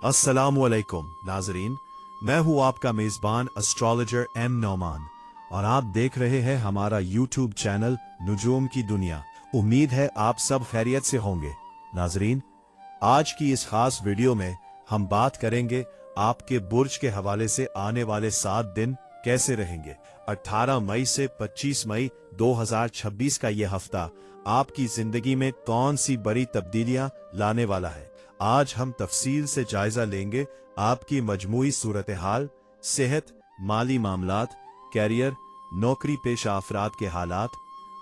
अस्सलामुअलैकुम नाजरीन, मैं हूं आपका मेजबान एस्ट्रोलॉजर एम नौमान और आप देख रहे हैं हमारा यूट्यूब चैनल नुजूम की दुनिया। उम्मीद है आप सब खैरियत से होंगे। नाजरीन, आज की इस खास वीडियो में हम बात करेंगे आपके बुर्ज के हवाले से आने वाले 7 दिन कैसे रहेंगे। 18 मई से 25 मई 2026 का ये हफ्ता आपकी जिंदगी में कौन सी बड़ी तब्दीलियां लाने वाला है। आज हम तफसील से जायजा लेंगे आपकी मजमूई सूरत हाल, सेहत, माली मामलात, कैरियर, नौकरी पेशा अफराद के हालात,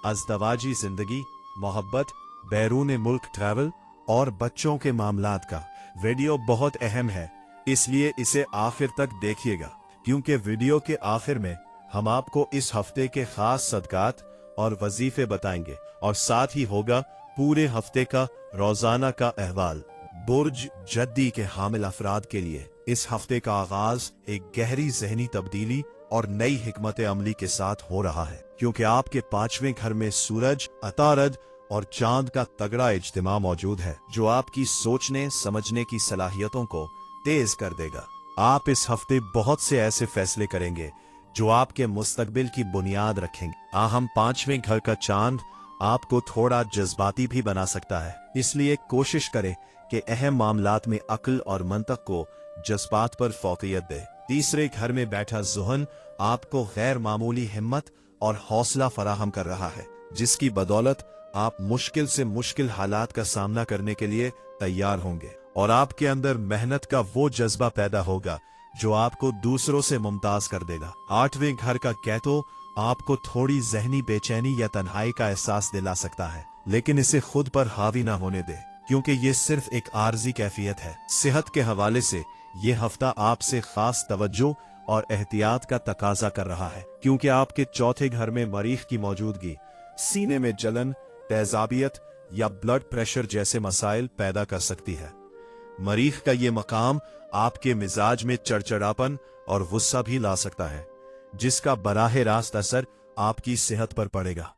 अज़दवाजी जिंदगी, मोहब्बत, बैरून मुल्क ट्रैवल और बच्चों के मामलात का। वीडियो बहुत अहम है, इसलिए इसे आखिर तक देखिएगा, क्योंकि वीडियो के आखिर में हम आपको इस हफ्ते के खास सदकात और वजीफे बताएंगे और साथ ही होगा पूरे हफ्ते का रोजाना का अहवाल। बुर्ज जद्दी के हामिल अफराद के लिए इस हफ्ते का आगाज एक गहरी जहनी तब्दीली और नई हिकमत अमली के साथ हो रहा है, क्योंकि आपके 5वें घर में सूरज, अतारद और चांद का तगड़ा इज्तिमा मौजूद है, जो आपकी सोचने समझने की सलाहियतों को तेज कर देगा। आप इस हफ्ते बहुत से ऐसे फैसले करेंगे जो आपके मुस्तकबिल की बुनियाद रखेंगे। हम 5वें घर का चांद आपको थोड़ा जज्बाती भी बना सकता है, इसलिए कोशिश करें कि अहम मामलात में अक्ल और मंतक को जज्बात पर फौकियत दे। 3रे घर में बैठा ज़ुहन आपको गैर मामूली हिम्मत और हौसला फराहम कर रहा है, जिसकी बदौलत आप मुश्किल से मुश्किल हालात का सामना करने के लिए तैयार होंगे और आपके अंदर मेहनत का वो जज्बा पैदा होगा जो आपको दूसरों से मुमताज कर देगा। 8वें घर का कैतो आपको थोड़ी जहनी बेचैनी या तन्हाई का एहसास दिला सकता है, लेकिन इसे खुद पर हावी ना होने दे, क्योंकि ये सिर्फ एक आर्जी कैफियत है। सेहत के हवाले से ये हफ्ता आपसे खास तवज्जो और एहतियात का तकाजा कर रहा है, क्योंकि आपके 4थे घर में मरीख की मौजूदगी सीने में जलन, तेजाबियत या ब्लड प्रेशर जैसे मसाइल पैदा कर सकती है। मरीख का ये मकाम आपके मिजाज में चिड़चिड़ापन और गुस्सा भी ला सकता है, जिसका बराह रास्त असर आपकी सेहत पर पड़ेगा।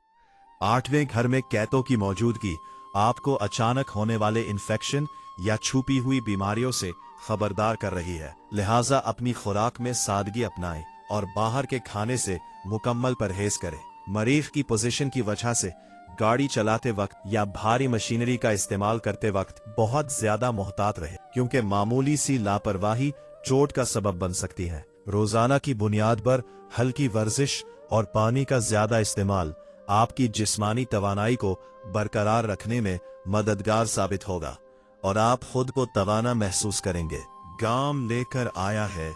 8वें घर में कैतों की मौजूदगी आपको अचानक होने वाले इन्फेक्शन या छुपी हुई बीमारियों से खबरदार कर रही है, लिहाजा अपनी खुराक में सादगी अपनाएं और बाहर के खाने से मुकम्मल परहेज करें। मरीख की पोजीशन की वजह से गाड़ी चलाते वक्त या भारी मशीनरी का इस्तेमाल करते वक्त बहुत ज्यादा मोहतात रहे, क्योंकि मामूली सी लापरवाही चोट का सबब बन सकती है। रोजाना की बुनियाद पर हल्की वर्जिश और पानी का ज्यादा इस्तेमाल आपकी जिस्मानी तवानाई को बरकरार रखने में मददगार साबित होगा और आप खुद को तवाना महसूस करेंगे। गाम लेकर आया है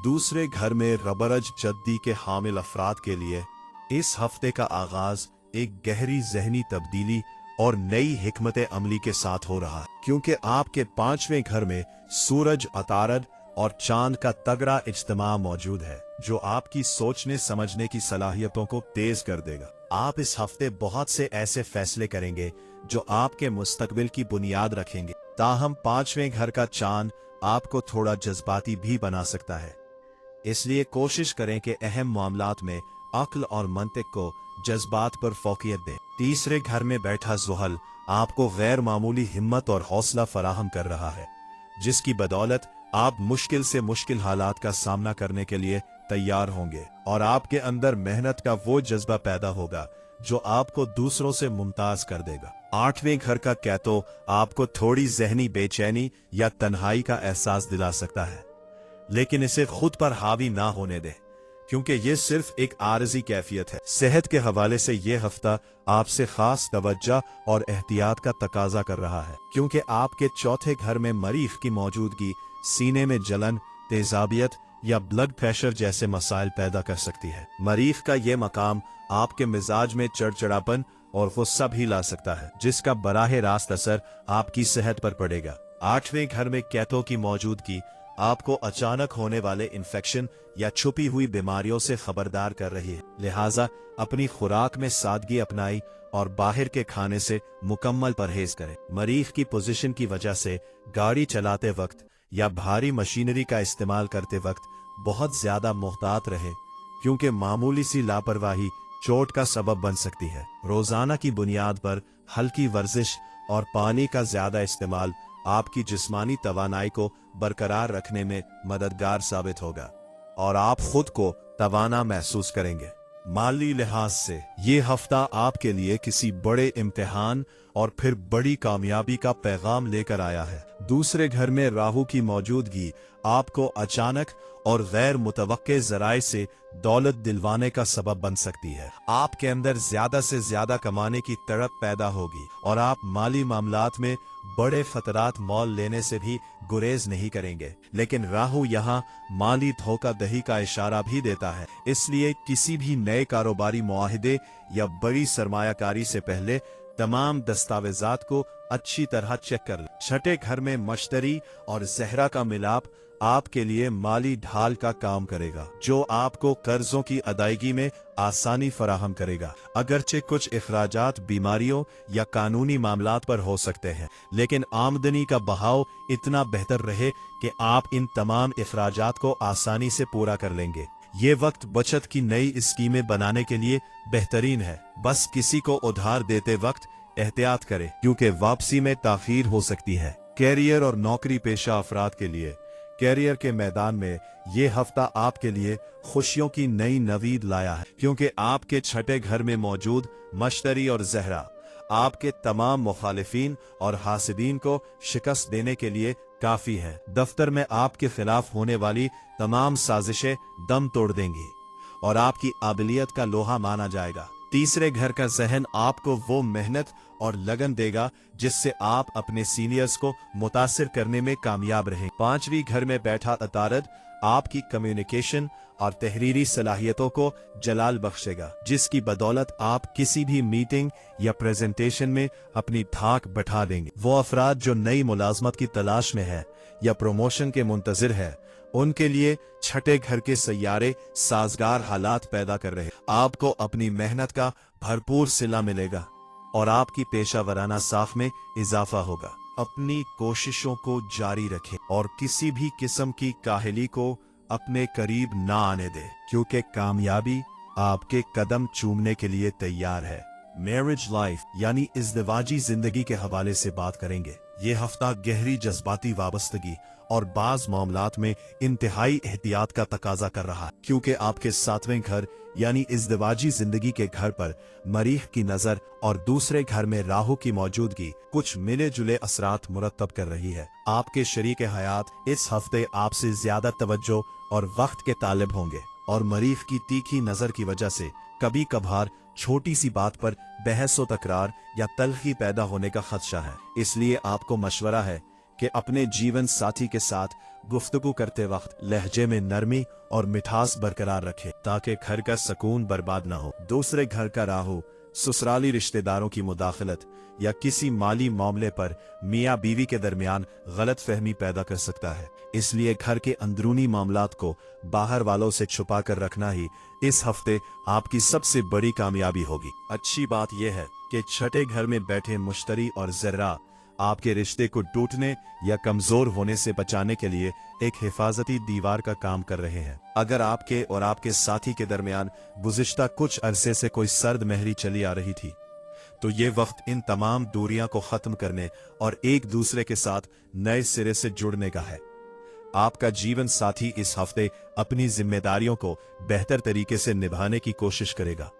2रे घर में रबरज जद्दी के हामिल अफराद के लिए इस हफ्ते का आगाज एक गहरी जहनी तब्दीली और नई हिकमत अमली के साथ हो रहा है, क्योंकि आपके 5वें घर में सूरज, अतारद और चांद का तगड़ा इज्तिमा मौजूद है, जो आपकी सोचने समझने की सलाहियतों को तेज कर देगा। आप इस हफ्ते बहुत से ऐसे फैसले करेंगे जो आपके मुस्तकबिल की बुनियाद रखेंगे। ताहम 5वें घर का चांद आपको थोड़ा जज्बाती भी बना सकता है, इसलिए कोशिश करें कि अहम मामलात में अक्ल और मंतिक को जज्बात पर फौकियत दें। 3रे घर में बैठा ज़ुहल आपको गैर मामूली हिम्मत और हौसला फराहम कर रहा है, जिसकी बदौलत आप मुश्किल से मुश्किल हालात का सामना करने के लिए तैयार होंगे और आपके अंदर मेहनत का वो जज्बा पैदा होगा जो आपको दूसरों से मुमताज कर देगा। 8वें घर का कैतो आपको थोड़ी जहनी बेचैनी या तन्हाई का एहसास दिला सकता है, लेकिन इसे खुद पर हावी ना होने दें, क्योंकि ये सिर्फ एक आरजी कैफियत है। सेहत के हवाले से ये हफ्ता आपसे खास तवज्जो और एहतियात का तकाजा कर रहा है, क्योंकि आपके 4थे घर में मरीख की मौजूदगी सीने में जलन, तेजाबियत या ब्लड प्रेशर जैसे मसाइल पैदा कर सकती है। मरीख का ये मकाम आपके मिजाज में चिड़चिड़ापन और गुस्सा भी ला सकता है, जिसका बराह रास्त असर आपकी सेहत पर पड़ेगा। 8वें घर में कैतों की मौजूदगी आपको अचानक होने वाले इन्फेक्शन या छुपी हुई बीमारियों से खबरदार कर रही है, लिहाजा अपनी खुराक में सादगी अपनाई और बाहर के खाने से मुकम्मल परहेज करें। मरीख की पोजीशन की वजह से गाड़ी चलाते वक्त या भारी मशीनरी का इस्तेमाल करते वक्त बहुत ज्यादा मोहतात रहे, क्योंकि मामूली सी लापरवाही चोट का सबब बन सकती है। रोजाना की बुनियाद पर हल्की वर्जिश और पानी का ज्यादा इस्तेमाल आपकी जिस्मानी तवानाई को बरकरार रखने में मददगार साबित होगा और आप खुद को तवाना महसूस करेंगे। माली लिहाज से ये हफ्ता आपके लिए किसी बड़े इम्तिहान और फिर बड़ी कामयाबी का पैगाम लेकर आया है। दूसरे घर में राहु की मौजूदगी आपको अचानक और गैर मुतवक्के जराए से दौलत दिलवाने का सबब बन सकती है। आपके अंदर ज्यादा से ज्यादा कमाने की तड़प पैदा होगी और आप माली मामलात में बड़े खतरात मोल लेने से भी गुरेज नहीं करेंगे। लेकिन राहु यहाँ माली धोखाधड़ी का इशारा भी देता है, इसलिए किसी भी नए कारोबारी मुआहिदे या बड़ी सरमायाकारी से पहले तमाम दस्तावेजात को अच्छी तरह चेक कर लें। छठे घर में मश्तरी और जहरा का मिलाप आपके लिए माली ढाल का काम करेगा, जो आपको कर्जों की अदायगी में आसानी फराहम करेगा। अगरचे कुछ इखराजात बीमारियों या कानूनी मामलात पर हो सकते हैं, लेकिन आमदनी का बहाव इतना बेहतर रहे कि आप इन तमाम इखराजात को आसानी से पूरा कर लेंगे। ये वक्त बचत की नई स्कीमें बनाने के लिए बेहतरीन है। बस किसी को उधार देते वक्त एहतियात करें, क्योंकि वापसी में ताखीर हो सकती है। कैरियर और नौकरी पेशा अफराद के लिए कैरियर के मैदान में ये हफ्ता आपके लिए खुशियों की नई नवीद लाया है, क्योंकि आपके छठे घर में मौजूद मश्तरी और जहरा आपके तमाम मुखालिफिन और हासिदीन को शिकस्त देने के लिए काफी है। दफ्तर में आपके खिलाफ होने वाली तमाम साजिशें दम तोड़ देंगी और आपकी काबिलियत का लोहा माना जाएगा। तीसरे घर का जहन आपको वो मेहनत और लगन देगा जिससे आप अपने सीनियर्स को मुतासिर करने में कामयाब रहें। पांचवी घर में बैठा अतारद आपकी कम्युनिकेशन और तहरीरी सलाहियतों को जलाल बख्शेगा, जिसकी बदौलत आप किसी भी मीटिंग या प्रेजेंटेशन में अपनी धाक बैठा देंगे। वो अफराद जो नई मुलाजमत की तलाश में है या प्रमोशन के मुंतजिर है, उनके लिए छठे घर के सैयारे साजगार हालात पैदा कर रहे। आपको अपनी मेहनत का भरपूर सिला मिलेगा और आपकी पेशा वराना साख में इजाफा होगा। अपनी कोशिशों को जारी रखें और किसी भी किस्म की काहली को अपने करीब ना आने दें, क्योंकि कामयाबी आपके कदम चूमने के लिए तैयार है। मैरिज लाइफ यानी इज़्दिवाजी जिंदगी के हवाले से बात करेंगे। ये हफ्ता गहरी जज्बाती वाबस्तगी और बाज मामलात में इंतहाई एहतियात का तकाजा कर रहा है, क्योंकि आपके सातवें घर यानी इज़्दिवाजी जिंदगी के घर पर मरीख की नजर और दूसरे घर में राहु की मौजूदगी कुछ मिले जुले असरात मुरतब कर रही है। आपके शरीक हयात इस हफ्ते आपसे ज्यादा तवज्जो और वक्त के तालिब होंगे और मरीख की तीखी नजर की वजह से कभी कभार छोटी सी बात पर बहस व तकरार या तल्खी पैदा होने का खदशा है। इसलिए आपको मशवरा है कि अपने जीवन साथी के साथ गुफ्तगू करते वक्त लहजे में नरमी और मिठास बरकरार रखें, ताकि घर का सुकून बर्बाद न हो। दूसरे घर का राहु ससुराली रिश्तेदारों की मुदाखलत या किसी माली मामले पर मियाँ बीवी के दरमियान गलत फहमी पैदा कर सकता है। इसलिए घर के अंदरूनी मामलात को बाहर वालों से छुपा कर रखना ही इस हफ्ते आपकी सबसे बड़ी कामयाबी होगी। अच्छी बात यह है कि छठे घर में बैठे मुश्तरी और जर्रा आपके रिश्ते को टूटने या कमजोर होने से बचाने के लिए एक हिफाजती दीवार का काम कर रहे हैं। अगर आपके और आपके साथी के दरमियान गुज़िश्ता कुछ अरसे से कोई सर्द महरी चली आ रही थी, तो ये वक्त इन तमाम दूरियां को खत्म करने और एक दूसरे के साथ नए सिरे से जुड़ने का है। आपका जीवन साथी इस हफ्ते अपनी जिम्मेदारियों को बेहतर तरीके से निभाने की कोशिश करेगा,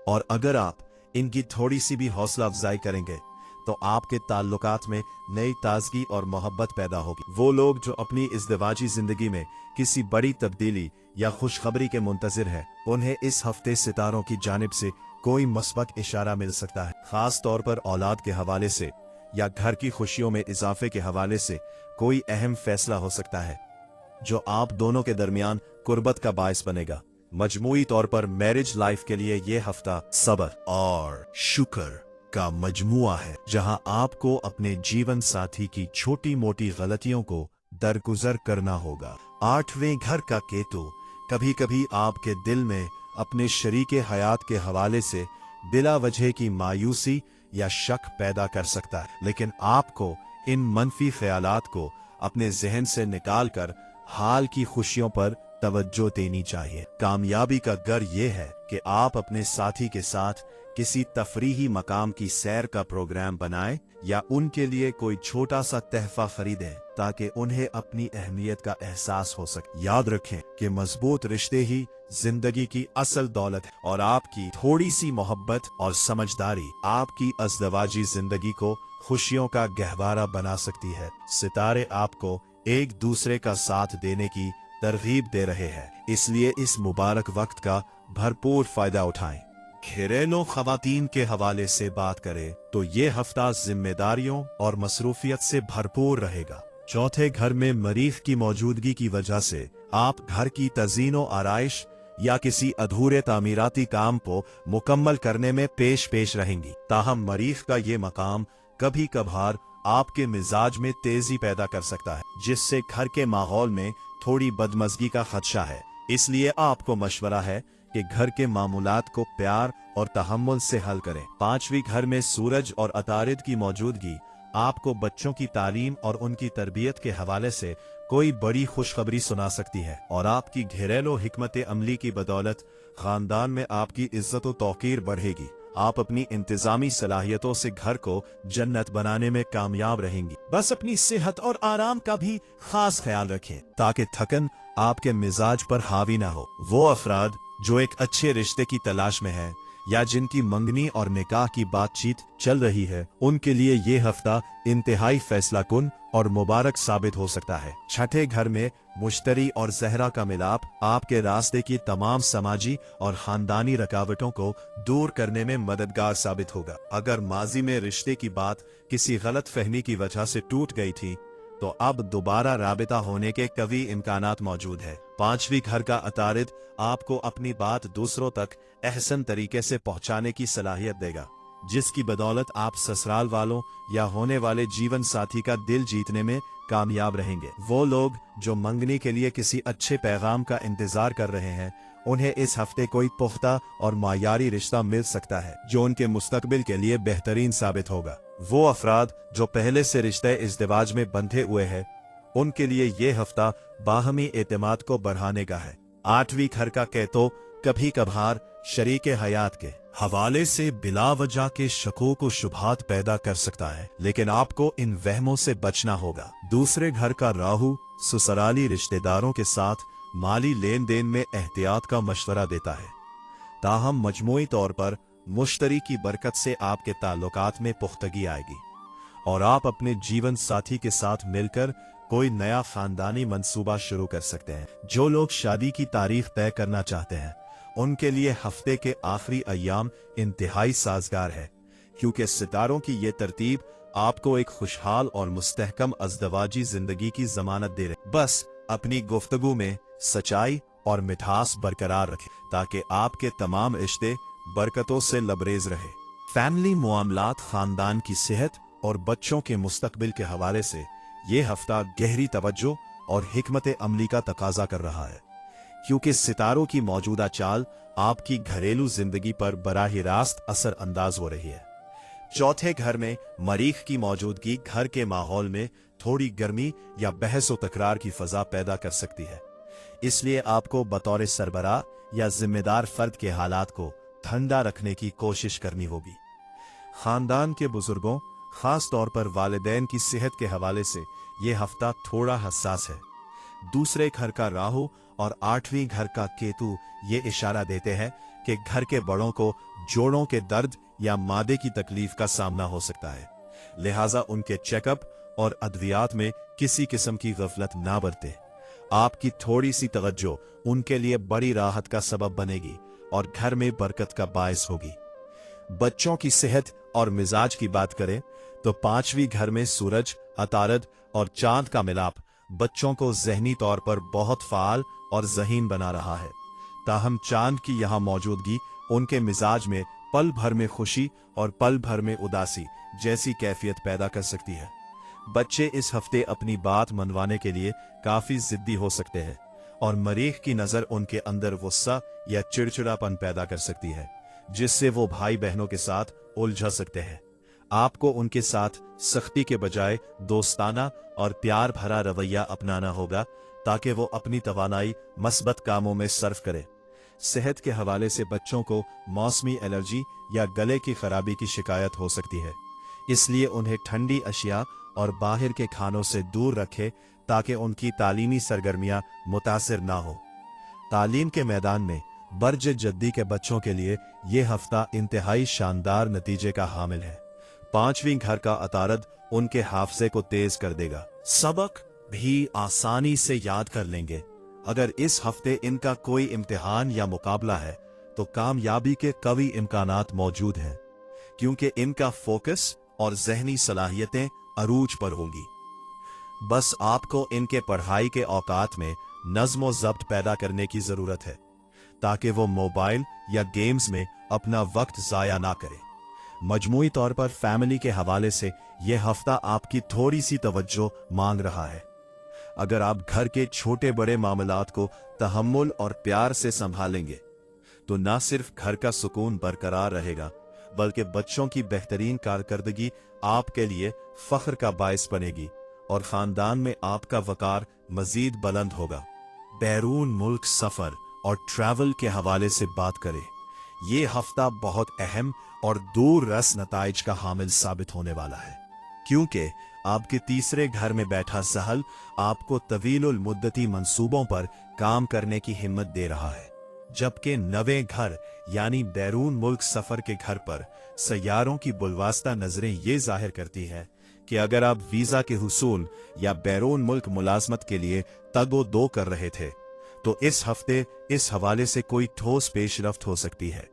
और अगर आप इनकी थोड़ी सी भी हौसला अफजाई करेंगे तो आपके ताल्लुकात में नई ताजगी और मोहब्बत पैदा होगी। वो लोग जो अपनी इज़्दिवाजी जिंदगी में किसी बड़ी तब्दीली या खुशखबरी के मुंतजिर हैं, उन्हें इस हफ्ते सितारों की जानिब से कोई मस्बत इशारा मिल सकता है। खास तौर पर औलाद के हवाले से या घर की खुशियों में इजाफे के हवाले से कोई अहम फैसला हो सकता है, जो आप दोनों के दरमियान कुर्बत का बायस बनेगा। मजमूई तौर पर मैरिज लाइफ के लिए ये हफ्ता सब्र और शुक्र का मजमुआ है, जहां आपको अपने जीवन साथी की छोटी मोटी गलतियों को दरगुजर करना होगा। आठवें घर का केतु कभी कभी आपके दिल में अपने शरीके हयात के हवाले से बिला वजह की मायूसी या शक पैदा कर सकता है, लेकिन आपको इन मनफी ख्यालात को अपने जहन से निकाल कर हाल की खुशियों पर तवज्जो देनी चाहिए। कामयाबी का गर ये है कि आप अपने साथी के साथ किसी तफरीही मकाम की सैर का प्रोग्राम बनाएं या उनके लिए कोई छोटा सा तहफा खरीदें ताकि उन्हें अपनी अहमियत का एहसास हो सके। याद रखें कि मजबूत रिश्ते ही जिंदगी की असल दौलत है और आपकी थोड़ी सी मोहब्बत और समझदारी आपकी अज़दवाजी जिंदगी को खुशियों का गहवारा बना सकती है। सितारे आपको एक दूसरे का साथ देने की तरगीब दे रहे हैं, इसलिए इस मुबारक वक्त का भरपूर फायदा उठाएं। घरेलू खवातीन के हवाले से बात करें तो ये हफ्ता जिम्मेदारियों और मसरूफियत से भरपूर रहेगा। चौथे घर में मरीख की मौजूदगी की वजह से आप घर की तज़ीनो आराइश या किसी अधूरे तामीराती काम को मुकम्मल करने में पेश रहेंगी। ताहम मरीख का ये मकाम कभी कभार आपके मिजाज में तेजी पैदा कर सकता है, जिससे घर के माहौल में थोड़ी बदमज़गी का खदशा है। इसलिए आपको मशवरा है कि घर के मामूलात को प्यार और तहम्मुल से हल करें। पांचवी घर में सूरज और अतारिद की मौजूदगी आपको बच्चों की तालीम और उनकी तरबियत के हवाले से कोई बड़ी खुशखबरी सुना सकती है और आपकी घरेलू हिकमत अमली की बदौलत खानदान में आपकी इज्जत व तौकीर बढ़ेगी। आप अपनी इंतजामी सलाहियतों से घर को जन्नत बनाने में कामयाब रहेंगी। बस अपनी सेहत और आराम का भी खास ख्याल रखें ताकि थकन आपके मिजाज पर हावी ना हो। वो अफराद जो एक अच्छे रिश्ते की तलाश में हैं या जिनकी मंगनी और निकाह की बातचीत चल रही है, उनके लिए ये हफ्ता इंतहाई फैसला कुन और मुबारक साबित हो सकता है। छठे घर में मुश्तरी और जहरा का मिलाप आपके रास्ते की तमाम समाजी और खानदानी रुकावटों को दूर करने में मददगार साबित होगा। अगर माजी में रिश्ते की बात किसी गलत फहमी की वजह से टूट गई थी तो अब दोबारा राबिता होने के कवी इम्कानात मौजूद है। पांचवी घर का अतारिद आपको अपनी बात दूसरों तक एहसन तरीके से पहुंचाने की सलाहियत देगा, जिसकी बदौलत आप ससुराल वालों या होने वाले जीवन साथी का दिल जीतने में कामयाब रहेंगे। वो लोग जो मंगनी के लिए किसी अच्छे पैगाम का इंतजार कर रहे हैं, उन्हें इस हफ्ते कोई पुख्ता और मायारी रिश्ता मिल सकता है जो उनके मुस्तकबिल के लिए बेहतरीन साबित होगा। वो अफराद जो पहले से रिश्ते इज़्दिवाज में बंधे हुए हैं, उनके लिए ये हफ्ता बाहमी एतमाद को बढ़ाने का है। आठवीं घर का कहतो कभी कभार शरीके हयात के हवाले से बिला वजह के शकों को शुभात पैदा कर सकता है, लेकिन आपको इन वहमों से बचना होगा। दूसरे घर का राहु ससुराली रिश्तेदारों के साथ माली लेन देन में एहतियात का मशवरा देता है। ताहम मजमूई तौर पर मुश्तरी की बरकत से आपके ताल्लुकात में पुख्तगी आएगी और आप अपने जीवन साथी के साथ मिलकर कोई नया खानदानी मंसूबा शुरू कर सकते हैं। जो लोग शादी की तारीख तय करना चाहते हैं, उनके लिए हफ्ते के आखिरी अय्याम इंतहाई साजगार है, क्योंकि सितारों की ये तरतीब आपको एक खुशहाल और मुस्तहकम अज़दवाजी जिंदगी की जमानत दे रहे। बस अपनी गुफ्तगू में सच्चाई और मिठास बरकरार रखें ताकि आपके तमाम रिश्ते बरकतों से लबरेज रहे। फैमिली मामलात, खानदान की सेहत और बच्चों के मुस्तकबिल के हवाले से ये हफ्ता गहरी तवज्जो और हिकमत अमली का तकाजा कर रहा है, क्योंकि सितारों की मौजूदा चाल आपकी घरेलू जिंदगी पर बराह रास्त असर अंदाज हो रही है। चौथे घर में मरीख की मौजूदगी घर के माहौल में थोड़ी गर्मी या बहस व तकरार की फजा पैदा कर सकती है, इसलिए आपको बतौर सरबराह या जिम्मेदार फर्द के हालात को ठंडा रखने की कोशिश करनी होगी। खानदान के बुजुर्गों, खास तौर पर वालिदैन की सेहत के हवाले से यह हफ्ता थोड़ा हसास है। दूसरे घर का राहु और आठवीं घर का केतु ये इशारा देते हैं कि घर के बड़ों को जोड़ों के दर्द या मादे की तकलीफ का सामना हो सकता है, लिहाजा उनके चेकअप और अद्वियात में किसी किस्म की गफलत ना बरते। आपकी थोड़ी सी तवज्जो उनके लिए बड़ी राहत का सबब बनेगी और घर में बरकत का बायस होगी। बच्चों की सेहत और मिजाज की बात करें तो पांचवी घर में सूरज, अतारद और चांद का मिलाप बच्चों को जहनी तौर पर बहुत फाल और ज़हीन बना रहा है। ताहम चांद की यहाँ मौजूदगी उनके मिजाज में पल भर में खुशी और पल भर में उदासी जैसी कैफियत पैदा कर सकती है। बच्चे इस हफ्ते अपनी बात मनवाने के लिए काफी जिद्दी हो सकते हैं और मरीख की नजर उनके अंदर गुस्सा या चिड़चिड़ापन पैदा कर सकती है, जिससे वो भाई बहनों के साथ उलझ सकते हैं। आपको उनके साथ सख्ती के बजाय दोस्ताना और प्यार भरा रवैया अपनाना होगा ताकि वो अपनी तवानाई मस्बत कामों में सर्फ करे। सेहत के हवाले से बच्चों को मौसमी एलर्जी या गले की खराबी की शिकायत हो सकती है, इसलिए उन्हें ठंडी अशिया और बाहर के खानों से दूर रखें ताकि उनकी तालीमी सरगर्मियां मुतासिर ना हो। तालीम के मैदान में बर्ज जद्दी के बच्चों के लिए यह हफ्ता इंतहाई शानदार नतीजे का हामिल है। 5वीं घर का अतारद उनके हाफजे को तेज कर देगा, सबक भी आसानी से याद कर लेंगे। अगर इस हफ्ते इनका कोई इम्तिहान या मुकाबला है तो कामयाबी के कवी इम्कानात मौजूद हैं, क्योंकि इनका फोकस और जहनी सलाहियतें अरूज पर होंगी। बस आपको इनके पढ़ाई के औकात में नज़्म ज़ब्त पैदा करने की जरूरत है ताकि वो मोबाइल या गेम्स में अपना वक्त ज़ाया ना करें। मजमूई तौर पर फैमिली के हवाले से यह हफ्ता आपकी थोड़ी सी तवज्जो मांग रहा है। अगर आप घर के छोटे बड़े मामलात को तहम्मुल और प्यार से संभालेंगे तो न सिर्फ घर का सुकून बरकरार रहेगा बल्कि बच्चों की बेहतरीन कारकर्दगी आपके लिए फख्र का बायस बनेगी और खानदान में आपका वकार मजीद बुलंद होगा। बैरून मुल्क सफर और ट्रैवल के हवाले से बात करें, ये हफ्ता बहुत अहम और दूर रस नताइज का हामिल साबित होने वाला है, क्योंकि आपके तीसरे घर में बैठा सहल आपको तवीलुल मुद्दती मंसूबों पर काम करने की हिम्मत दे रहा है, जबकि नवे घर यानी बैरून मुल्क सफर के घर पर सैयारों की बुलवास्ता नजरें ये जाहिर करती है कि अगर आप वीजा के हुसूल या बैरून मुल्क मुलाजमत के लिए तगो दो कर रहे थे तो इस हफ्ते इस हवाले से कोई ठोस पेशरफ्त हो सकती है।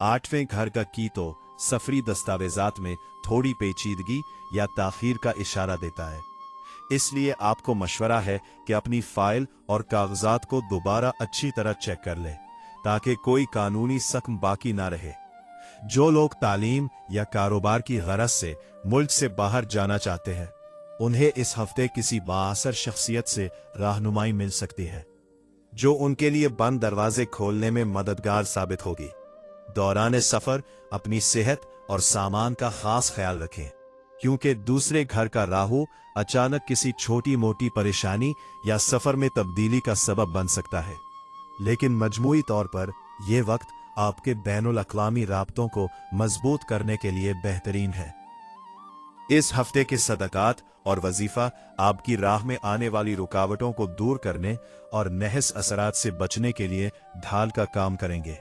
8वें घर का की तो सफरी दस्तावेजात में थोड़ी पेचीदगी या ताखीर का इशारा देता है, इसलिए आपको मशवरा है कि अपनी फाइल और कागजात को दोबारा अच्छी तरह चेक कर लें ताकि कोई कानूनी सकम बाकी ना रहे। जो लोग तालीम या कारोबार की गरज से मुल्क से बाहर जाना चाहते हैं उन्हें इस हफ्ते किसी बाअसर शख्सियत से रहनुमाई मिल सकती है जो उनके लिए बंद दरवाजे खोलने में मददगार साबित होगी। दौरान सफर अपनी सेहत और सामान का खास ख्याल रखें, क्योंकि दूसरे घर का राहु अचानक किसी छोटी मोटी परेशानी या सफर में तब्दीली का सबब बन सकता है, लेकिन मजमूई तौर पर यह वक्त आपके बैनुल अक़वामी राब्तों को मजबूत करने के लिए बेहतरीन है। इस हफ्ते के सदकात और वजीफा आपकी राह में आने वाली रुकावटों को दूर करने और नहस असरात से बचने के लिए ढाल का काम करेंगे।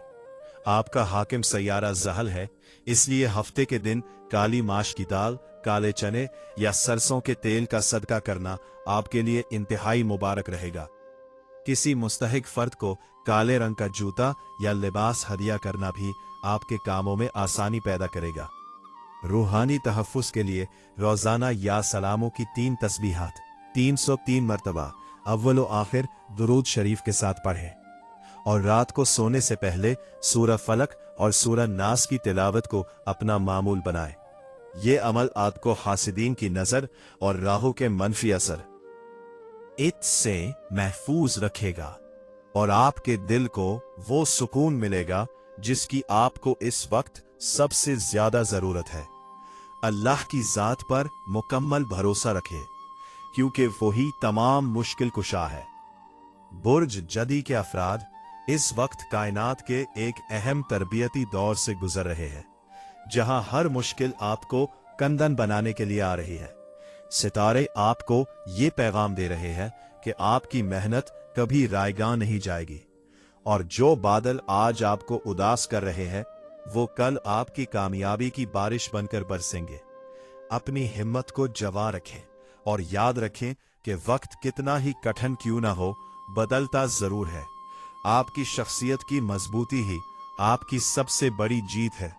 आपका हाकिम सैयारा ज़हल है, इसलिए हफ्ते के दिन काली माश की दाल, काले चने या सरसों के तेल का सदका करना आपके लिए इंतहाई मुबारक रहेगा। किसी मुस्तहिक फर्द को काले रंग का जूता या लिबास हदिया करना भी आपके कामों में आसानी पैदा करेगा। रूहानी तहफ़्फ़ुज़ के लिए रोज़ाना या सलामों की 3 तस्बीहात 303 मरतबा अव्वल व आखिर दुरूद शरीफ के साथ पढ़ें और रात को सोने से पहले सूरह फलक और सूरह नास की तिलावत को अपना मामूल बनाएं। ये अमल आपको हासिदीन की नज़र और राहु के मनफी असर से महफूज रखेगा और आपके दिल को वो सुकून मिलेगा जिसकी आपको इस वक्त सबसे ज्यादा जरूरत है। अल्लाह की जात पर मुकम्मल भरोसा रखें, क्योंकि वही तमाम मुश्किल कुशा है। बुर्ज जदी के अफराद इस वक्त कायनात के एक अहम तरबियती दौर से गुजर रहे हैं, जहां हर मुश्किल आपको कंदन बनाने के लिए आ रही है। सितारे आपको ये पैगाम दे रहे हैं कि आपकी मेहनत कभी रायगां नहीं जाएगी और जो बादल आज आपको उदास कर रहे हैं वो कल आपकी कामयाबी की बारिश बनकर बरसेंगे। अपनी हिम्मत को जवा रखें और याद रखें कि वक्त कितना ही कठिन क्यों ना हो, बदलता जरूर है। आपकी शख्सियत की मजबूती ही आपकी सबसे बड़ी जीत है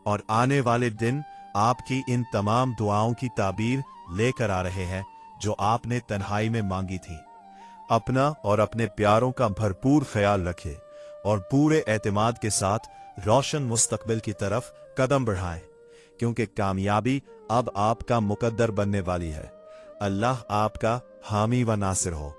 और आने वाले दिन आपकी इन तमाम दुआओं की ताबीर लेकर आ रहे हैं जो आपने तन्हाई में मांगी थी। अपना और अपने प्यारों का भरपूर ख्याल रखें और पूरे एतमाद के साथ रोशन मुस्तकबिल की तरफ कदम बढ़ाएं, क्योंकि कामयाबी अब आपका मुकद्दर बनने वाली है। अल्लाह आपका हामी व नासिर हो।